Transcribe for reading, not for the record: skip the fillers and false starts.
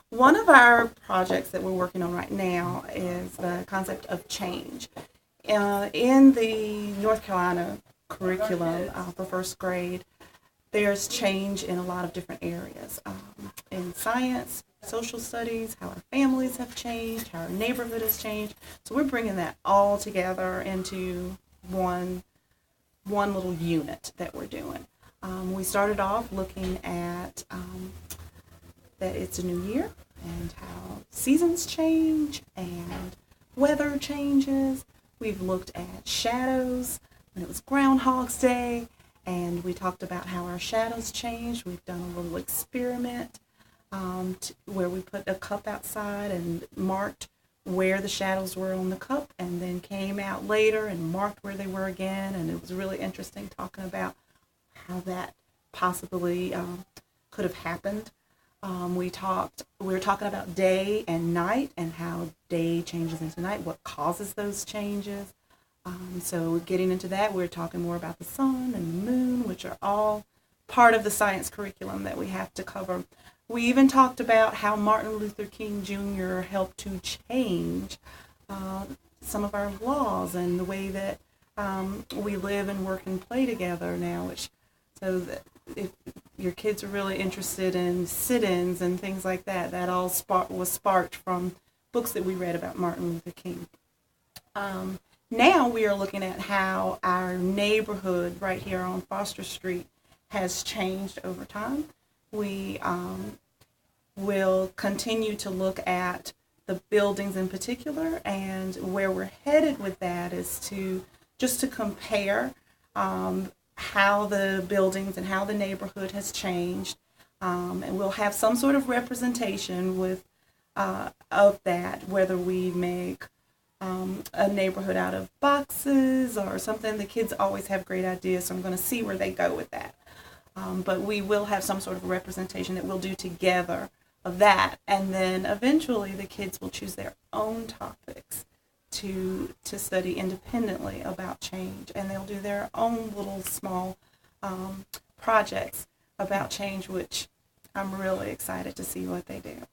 One of our projects that we're working on right now is the concept of change. In the North Carolina curriculum for first grade, there's change in a lot of different areas. In science, social studies, how our families have changed, how our neighborhood has changed. So we're bringing that all together into one one little unit that we're doing. We started off looking at that it's a new year and how seasons change and weather changes. We've looked at shadows when it was Groundhog's Day, and we talked about how our shadows changed. We've done a little experiment where we put a cup outside and marked where the shadows were on the cup, and then came out later and marked where they were again. And it was really interesting talking about how that possibly could have happened. We were talking about day and night and how day changes into night, what causes those changes. So getting into that, we were talking more about the sun and the moon, which are all part of the science curriculum that we have to cover. We even talked about how Martin Luther King Jr. helped to change some of our laws and the way that we live and work and play together now. So that if your kids are really interested in sit-ins and things like that, that all was sparked from books that we read about Martin Luther King. Now we are looking at how our neighborhood right here on Foster Street has changed over time. We will continue to look at the buildings in particular, and where we're headed with that is to just to compare how the buildings and how the neighborhood has changed, and we'll have some sort of representation with of that, whether we make a neighborhood out of boxes or something. The kids always have great ideas, so I'm going to see where they go with that. But we will have some sort of representation that we'll do together of that, and then eventually the kids will choose their own topics to study independently about change, and they'll do their own little small projects about change, which I'm really excited to see what they do.